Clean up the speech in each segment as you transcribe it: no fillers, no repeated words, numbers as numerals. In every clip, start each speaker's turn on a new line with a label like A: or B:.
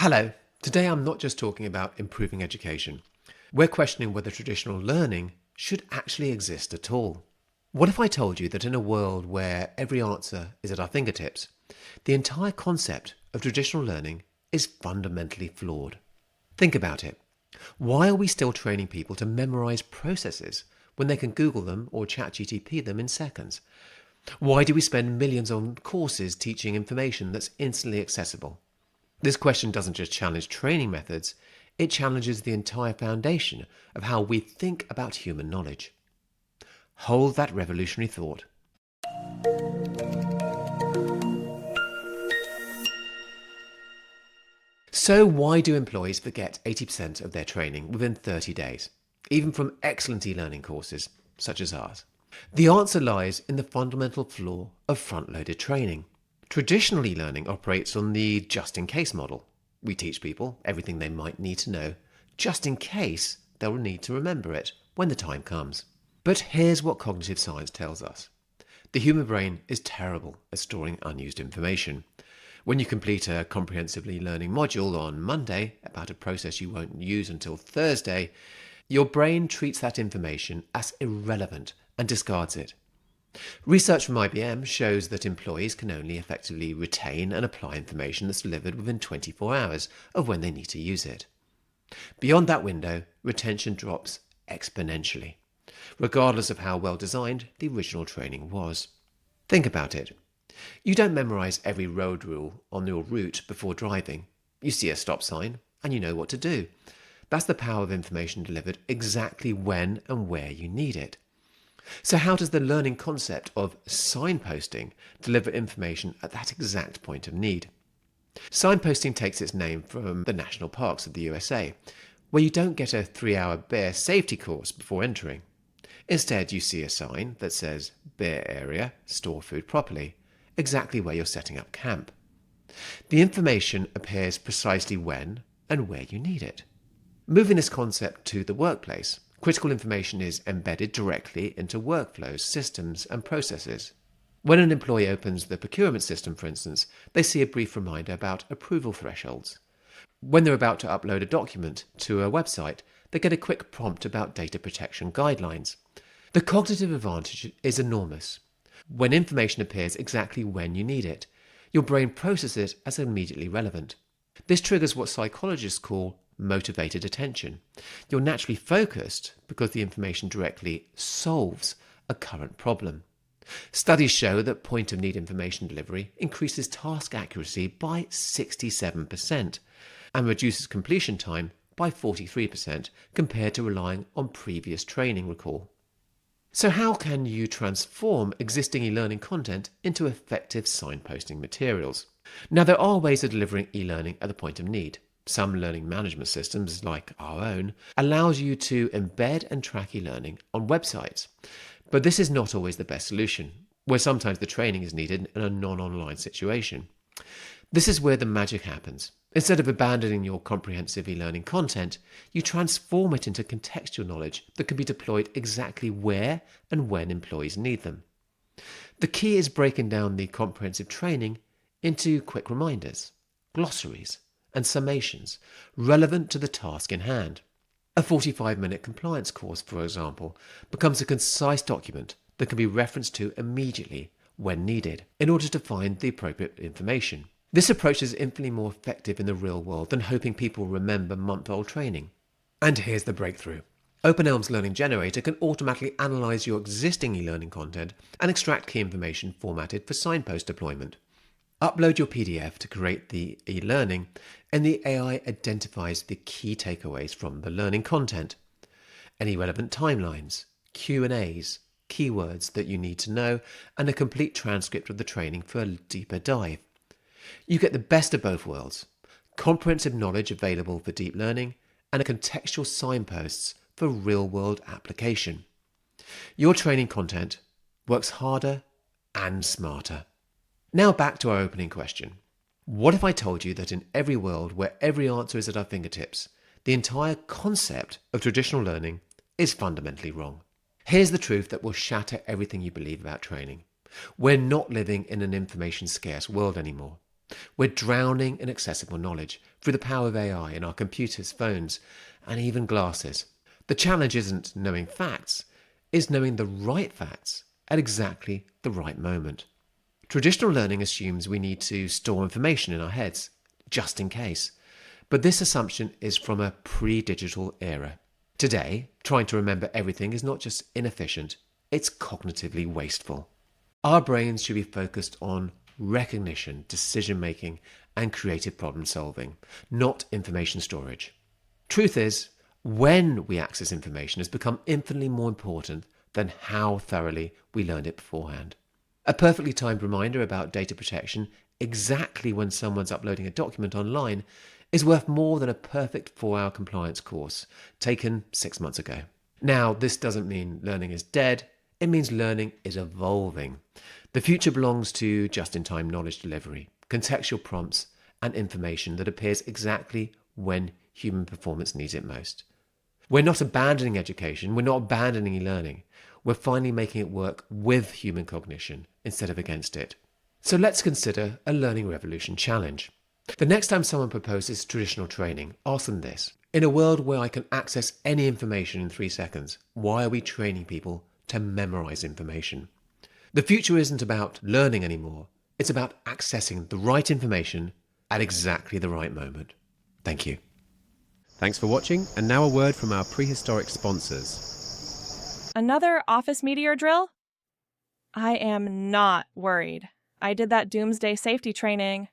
A: Hello. Today I'm not just talking about improving education. We're questioning whether traditional learning should actually exist at all. What if I told you that in a world where every answer is at our fingertips, the entire concept of traditional learning is fundamentally flawed? Think about it. Why are we still training people to memorize processes when they can Google them or ChatGPT them in seconds? Why do we spend millions on courses teaching information that's instantly accessible? This question doesn't just challenge training methods, it challenges the entire foundation of how we think about human knowledge. Hold that revolutionary thought. So why do employees forget 80% of their training within 30 days, even from excellent e-learning courses such as ours? The answer lies in the fundamental flaw of front-loaded training. Traditional e-learning operates on the just-in-case model. We teach people everything they might need to know, just in case they'll need to remember it when the time comes. But here's what cognitive science tells us. The human brain is terrible at storing unused information. When you complete a comprehensively learning module on Monday about a process you won't use until Thursday, your brain treats that information as irrelevant and discards it. Research from IBM shows that employees can only effectively retain and apply information that's delivered within 24 hours of when they need to use it. Beyond that window, retention drops exponentially, regardless of how well designed the original training was. Think about it. You don't memorize every road rule on your route before driving. You see a stop sign and you know what to do. That's the power of information delivered exactly when and where you need it. So how does the learning concept of signposting deliver information at that exact point of need? Signposting takes its name from the national parks of the USA, where you don't get a 3-hour bear safety course before entering. Instead, you see a sign that says bear area, store food properly, exactly where you're setting up camp. The information appears precisely when and where you need it. Moving this concept to the workplace, critical information is embedded directly into workflows, systems, and processes. When an employee opens the procurement system, for instance, they see a brief reminder about approval thresholds. When they're about to upload a document to a website, they get a quick prompt about data protection guidelines. The cognitive advantage is enormous. When information appears exactly when you need it, your brain processes it as immediately relevant. This triggers what psychologists call motivated attention. You're naturally focused because the information directly solves a current problem. Studies show that point-of-need information delivery increases task accuracy by 67% and reduces completion time by 43% compared to relying on previous training recall. So how can you transform existing e-learning content into effective signposting materials? Now, there are ways of delivering e-learning at the point of need. Some learning management systems, like our own, allows you to embed and track e-learning on websites. But this is not always the best solution, where sometimes the training is needed in a non-online situation. This is where the magic happens. Instead of abandoning your comprehensive e-learning content, you transform it into contextual knowledge that can be deployed exactly where and when employees need them. The key is breaking down the comprehensive training into quick reminders, glossaries, and summations relevant to the task in hand. A 45-minute compliance course, for example, becomes a concise document that can be referenced to immediately when needed in order to find the appropriate information. This approach is infinitely more effective in the real world than hoping people remember month-old training. And here's the breakthrough. OpenELMS Learning Generator can automatically analyze your existing e-learning content and extract key information formatted for signpost deployment. Upload your PDF to create the e-learning, and the AI identifies the key takeaways from the learning content. Any relevant timelines, Q&As, keywords that you need to know, and a complete transcript of the training for a deeper dive. You get the best of both worlds, comprehensive knowledge available for deep learning and contextual signposts for real-world application. Your training content works harder and smarter. Now back to our opening question. What if I told you that in every world where every answer is at our fingertips, the entire concept of traditional learning is fundamentally wrong? Here's the truth that will shatter everything you believe about training. We're not living in an information-scarce world anymore. We're drowning in accessible knowledge through the power of AI in our computers, phones, and even glasses. The challenge isn't knowing facts, it's knowing the right facts at exactly the right moment. Traditional learning assumes we need to store information in our heads, just in case. But this assumption is from a pre-digital era. Today, trying to remember everything is not just inefficient, it's cognitively wasteful. Our brains should be focused on recognition, decision making, and creative problem solving, not information storage. Truth is, when we access information has become infinitely more important than how thoroughly we learned it beforehand. A perfectly timed reminder about data protection exactly when someone's uploading a document online is worth more than a perfect 4-hour compliance course taken 6 months ago. Now, this doesn't mean learning is dead, it means learning is evolving. The future belongs to just-in-time knowledge delivery, contextual prompts, and information that appears exactly when human performance needs it most. We're not abandoning education, we're not abandoning e-learning. We're finally making it work with human cognition instead of against it. So let's consider a learning revolution challenge. The next time someone proposes traditional training, ask them this. In a world where I can access any information in 3 seconds, why are we training people to memorize information? The future isn't about learning anymore. It's about accessing the right information at exactly the right moment. Thank you. Thanks for watching, and now a word from our prehistoric sponsors.
B: Another office meteor drill? I am not worried. I did that doomsday safety training.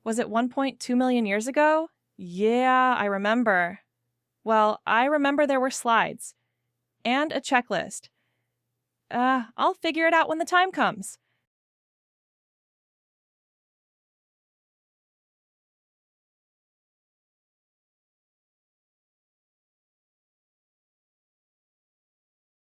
B: Was it 1.2 million years ago? Yeah, I remember. Well, I remember there were slides and a checklist. I'll figure it out when the time comes.